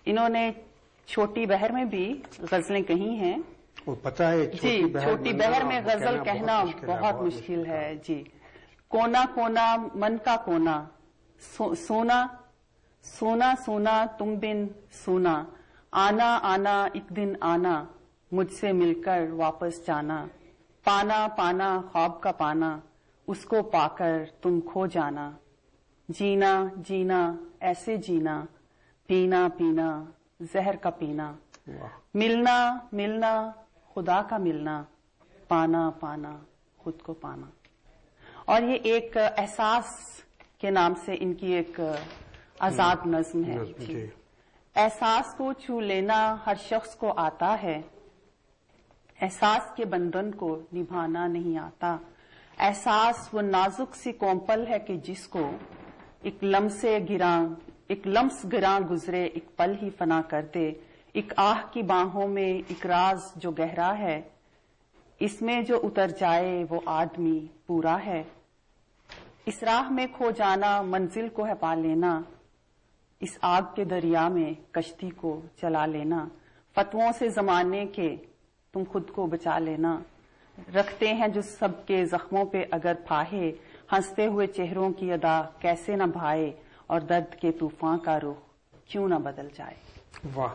انہوں نے چھوٹی بہر میں بھی غزلیں کہی ہیں. وہ پتا ہے جی, چھوٹی بہر میں غزل کہنا بہت مشکل ہے. جی. کونا کونا من کا کونا, سونا سونا سونا تم بن سونا, آنا آنا ایک دن آنا, مجھ سے مل کر واپس جانا, پانا پانا خواب کا پانا, اس کو پا کر تم کھو جانا, جینا جینا ایسے جینا, پینا پینا زہر کا پینا, ملنا ملنا خدا کا ملنا, پانا پانا خود کو پانا. اور یہ ایک احساس کے نام سے ان کی ایک آزاد نظم ہے. احساس کو چھو لینا ہر شخص کو آتا ہے, احساس کے بندھن کو نبھانا نہیں آتا. احساس وہ نازک سی کومپل ہے کہ جس کو ایک لمس گراں گزرے ایک پل ہی فنا کر دے. ایک آہ کی باہوں میں ایک راز جو گہرا ہے, اس میں جو اتر جائے وہ آدمی پورا ہے. اس راہ میں کھو جانا منزل کو ہے پا لینا, اس آگ کے دریا میں کشتی کو چلا لینا. فتووں سے زمانے کے تم خود کو بچا لینا, رکھتے ہیں جو سب کے زخموں پہ اگر پھاہے, ہنستے ہوئے چہروں کی ادا کیسے نہ بھائے, اور درد کے طوفان کا رخ کیوں نہ بدل جائے. واہ.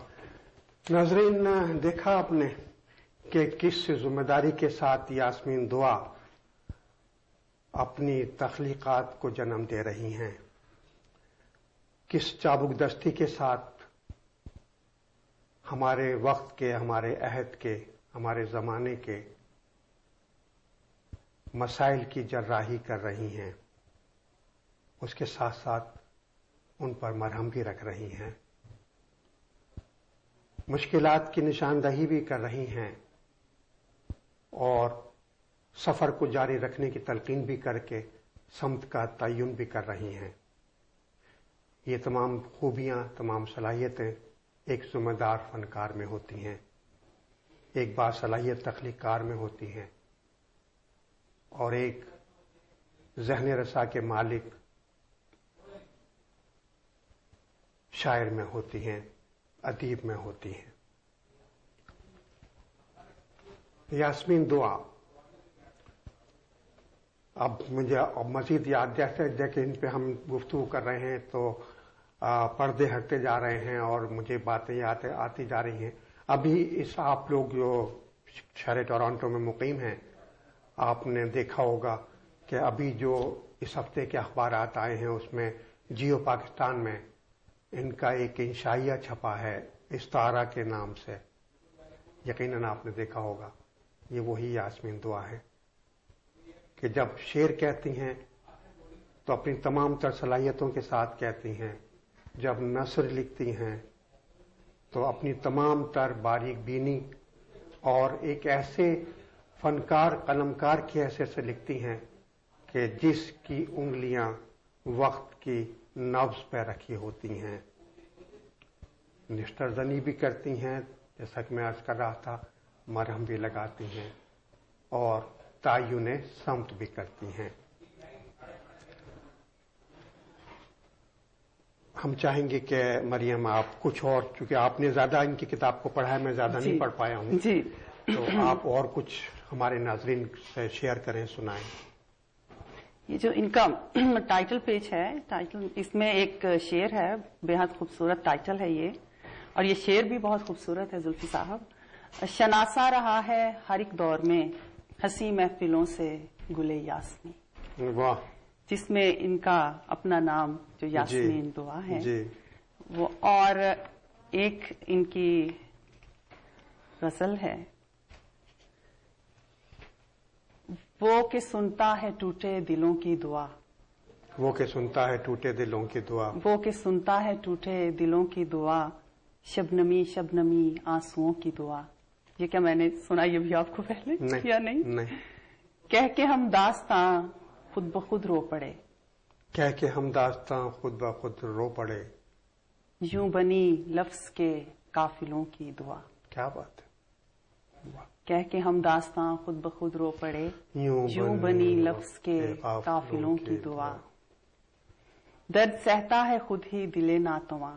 ناظرین, دیکھا آپ نے کہ کس ذمہ داری کے ساتھ یاسمین دعا اپنی تخلیقات کو جنم دے رہی ہیں, کس چابک دستی کے ساتھ ہمارے وقت کے, ہمارے عہد کے, ہمارے زمانے کے مسائل کی جراحی کر رہی ہیں, اس کے ساتھ ساتھ ان پر مرہم بھی رکھ رہی ہیں, مشکلات کی نشاندہی بھی کر رہی ہیں, اور سفر کو جاری رکھنے کی تلقین بھی کر کے سمت کا تعین بھی کر رہی ہیں. یہ تمام خوبیاں, تمام صلاحیتیں ایک ذمہ دار فنکار میں ہوتی ہیں, ایک باصلاحیت تخلیق کار میں ہوتی ہیں, اور ایک ذہن رسا کے مالک شاعر میں ہوتی ہیں, ادیب میں ہوتی ہیں. یاسمین دعا اب مجھے مزید یاد جیسے کہ ان پہ ہم گفتگو کر رہے ہیں تو پردے ہٹتے جا رہے ہیں اور مجھے باتیں آتی جا رہی ہیں. ابھی اس آپ لوگ جو شہر ٹورانٹو میں مقیم ہیں, آپ نے دیکھا ہوگا کہ ابھی جو اس ہفتے کے اخبارات آئے ہیں اس میں جیو پاکستان میں ان کا ایک انشائیہ چھپا ہے استعارہ کے نام سے. یقیناً آپ نے دیکھا ہوگا. یہ وہی یاسمین دعا ہے کہ جب شعر کہتی ہیں تو اپنی تمام تر صلاحیتوں کے ساتھ کہتی ہیں, جب نثر لکھتی ہیں تو اپنی تمام تر باریک بینی اور ایک ایسے فنکار قلمکار کی حیثیت سے لکھتی ہیں کہ جس کی انگلیاں وقت کی نبض پہ رکھی ہوتی ہیں. نشتر زنی بھی کرتی ہیں جیسا کہ میں عرض کر رہا تھا, مرہم بھی لگاتی ہیں اور تعین سمت بھی کرتی ہیں. ہم چاہیں گے کہ مریم آپ کچھ اور, چونکہ آپ نے زیادہ ان کی کتاب کو پڑھا ہے, میں زیادہ نہیں پڑھ پایا ہوں, جی, تو آپ اور کچھ ہمارے ناظرین سے شیئر کریں, سنائیں. یہ جو ان کا ٹائٹل پیج ہے, اس میں ایک شعر ہے, بے حد خوبصورت ٹائٹل ہے یہ, اور یہ شعر بھی بہت خوبصورت ہے زلفی صاحب. شناسا رہا ہے ہر ایک دور میں ہنسی محفلوں سے گلے یاسمین. واہ. جس میں ان کا اپنا نام جو یاسمین دعا ہے وہ, اور ایک ان کی غزل ہے, وہ کہ سنتا ہے ٹوٹے دلوں کی دعا. وہ کہ سنتا ہے ٹوٹے دلوں کی دعا. وہ کہ سنتا ہے ٹوٹے دلوں کی دعا, شبنمی شبنمی آنسوؤں کی دعا. یہ کیا میں نے سنا یہ بھی آپ کو پہلے یا نہیں؟ کہہ کے ہم داستاں خود بخود رو پڑے. کہہ کے ہم داستاں خود بخود رو پڑے. یوں بنی لفظ کے قافلوں کی دعا. کیا بات ہے. کہہ کے ہم داستاں خود بخود رو پڑے, یوں بنی لفظ کے قافلوں کی دعا. درد سہتا ہے خود ہی دل ناتواں.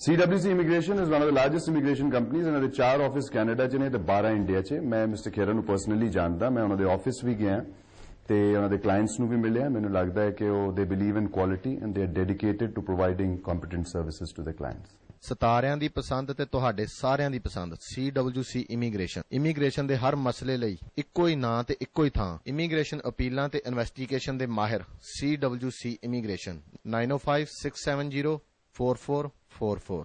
CWC Immigration is one of the largest immigration companies and the 4 office Canada 'ਚ ਨੇ ਤੇ 12 ਇੰਡੀਆ 'ਚ। ਮੈਂ ਮਿਸਟਰ ਖੇਰਾ ਨੂੰ ਪਰਸਨਲੀ ਜਾਣਦਾ, ਮੈਂ ਉਹਨਾਂ ਦੇ ਆਫਿਸ ਵੀ ਗਿਆ ਤੇ ਉਹਨਾਂ ਦੇ ਕਲਾਇੰਟਸ ਨੂੰ ਵੀ ਮਿਲਿਆ। ਮੈਨੂੰ ਲੱਗਦਾ ਹੈ ਕਿ ਉਹ they believe in quality and they are dedicated to providing competent services to the clients. ਸਿਤਾਰਿਆਂ ਦੀ ਪਸੰਦ ਤੇ ਤੁਹਾਡੇ ਸਾਰਿਆਂ ਦੀ ਪਸੰਦ CWC ਇਮੀਗ੍ਰੇਸ਼ਨ ਦੇ ਹਰ ਮਸਲੇ ਲਈ ਇੱਕੋ ਹੀ ਨਾਂ ਤੇ ਇੱਕੋ ਹੀ ਥਾਂ। ਇਮੀਗ੍ਰੇਸ਼ਨ ਅਪੀਲਾਂ ਤੇ ਇਨਵੈਸਟੀਗੇਸ਼ਨ ਦੇ ਮਾਹਿਰ CWC ਇਮੀਗ੍ਰੇਸ਼ਨ 9056704444।